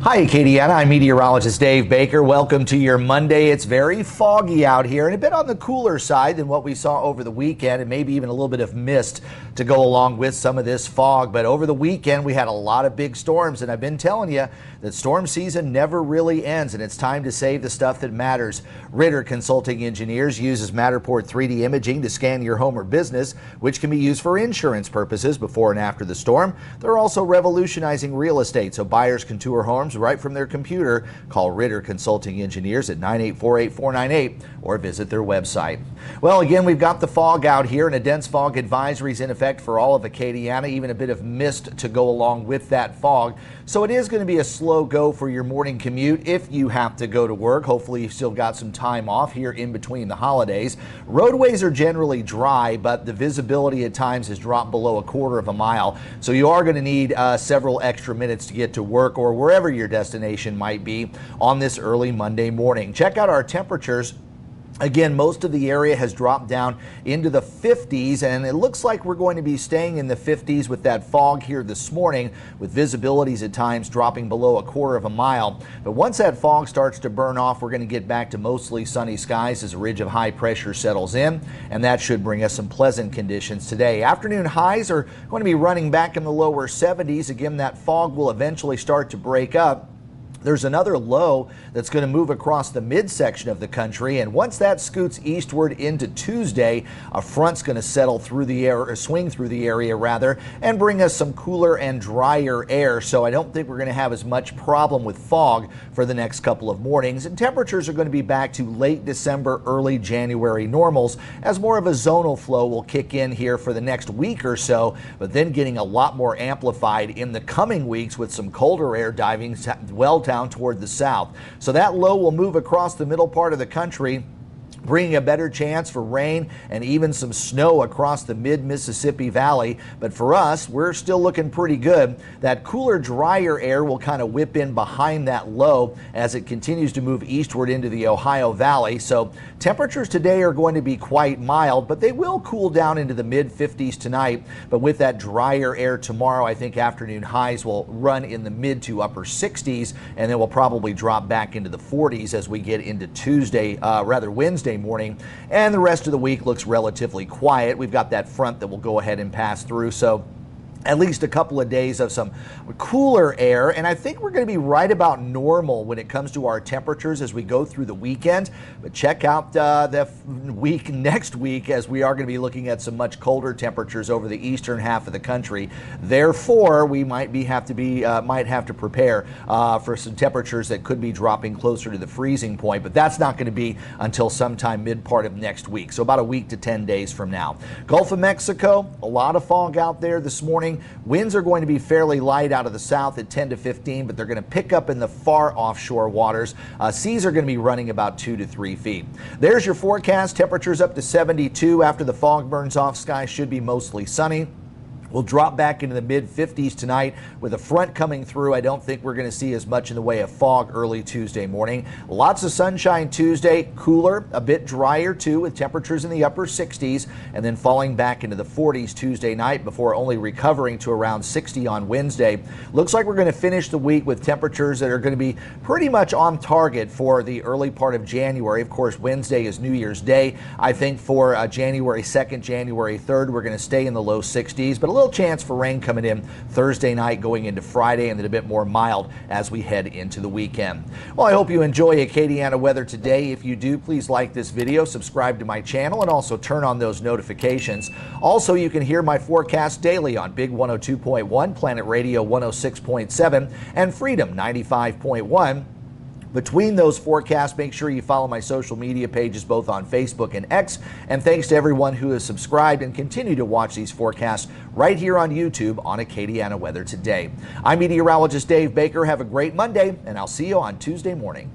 Hi, Acadiana. I'm meteorologist Dave Baker. Welcome to your Monday. It's very foggy out here and a bit on the cooler side than what we saw over the weekend, and maybe even a little bit of mist to go along with some of this fog. But over the weekend, we had a lot of big storms, and I've been telling you that storm season never really ends, and it's time to save the stuff that matters. Ritter Consulting Engineers uses Matterport 3D imaging to scan your home or business, which can be used for insurance purposes before and after the storm. They're also revolutionizing real estate so buyers can tour homes right from their computer. Call Ritter Consulting Engineers at 984-8498 or visit their website. Well, again, we've got the fog out here, and a dense fog advisory is in effect for all of Acadiana, even a bit of mist to go along with that fog. So it is going to be a slow go for your morning commute if you have to go to work. Hopefully you've still got some time off here in between the holidays. Roadways are generally dry, but the visibility at times has dropped below a quarter of a mile. So you are going to need several extra minutes to get to work or wherever your destination might be on this early Monday morning. Check out our temperatures. Again, most of the area has dropped down into the 50s, and it looks like we're going to be staying in the 50s with that fog here this morning, with visibilities at times dropping below a quarter of a mile. But once that fog starts to burn off, we're going to get back to mostly sunny skies as a ridge of high pressure settles in, and that should bring us some pleasant conditions today. Afternoon highs are going to be running back in the lower 70s. Again, that fog will eventually start to break up. There's another low that's going to move across the midsection of the country, and once that scoots eastward into Tuesday, a front's going to settle through the air, or swing through the area rather, and bring us some cooler and drier air. So I don't think we're going to have as much problem with fog for the next couple of mornings, and temperatures are going to be back to late December, early January normals as more of a zonal flow will kick in here for the next week or so, but then getting a lot more amplified in the coming weeks with some colder air diving well down toward the south. So that low will move across the middle part of the country, bringing a better chance for rain and even some snow across the mid-Mississippi Valley. But for us, we're still looking pretty good. That cooler, drier air will kind of whip in behind that low as it continues to move eastward into the Ohio Valley. So temperatures today are going to be quite mild, but they will cool down into the mid-50s tonight. But with that drier air tomorrow, I think afternoon highs will run in the mid to upper 60s, and then we'll probably drop back into the 40s as we get into Wednesday morning, and the rest of the week looks relatively quiet. We've got that front that will go ahead and pass through, so at least a couple of days of some cooler air, and I think we're going to be right about normal when it comes to our temperatures as we go through the weekend. But check out the week next week, as we are going to be looking at some much colder temperatures over the eastern half of the country. Therefore, we might have to prepare for some temperatures that could be dropping closer to the freezing point, but that's not going to be until sometime mid part of next week, so about a week to 10 days from now. Gulf of Mexico, a lot of fog out there this morning. Winds are going to be fairly light out of the south at 10 to 15, but they're going to pick up in the far offshore waters. Seas are going to be running about 2 to 3 feet. There's your forecast. Temperatures up to 72 after the fog burns off. Skies should be mostly sunny. We'll drop back into the mid-50s tonight with a front coming through. I don't think we're going to see as much in the way of fog early Tuesday morning. Lots of sunshine Tuesday, cooler, a bit drier too, with temperatures in the upper 60s, and then falling back into the 40s Tuesday night before only recovering to around 60 on Wednesday. Looks like we're going to finish the week with temperatures that are going to be pretty much on target for the early part of January. Of course, Wednesday is New Year's Day. I think for January 2nd, January 3rd, we're going to stay in the low 60s, but a little chance for rain coming in Thursday night going into Friday, and then a bit more mild as we head into the weekend. Well, I hope you enjoy Acadiana weather today. If you do, please like this video, subscribe to my channel, and also turn on those notifications. Also, you can hear my forecast daily on Big 102.1, Planet Radio 106.7, and Freedom 95.1. Between those forecasts, make sure you follow my social media pages both on Facebook and X. And thanks to everyone who has subscribed and continue to watch these forecasts right here on YouTube on Acadiana Weather Today. I'm meteorologist Dave Baker. Have a great Monday, and I'll see you on Tuesday morning.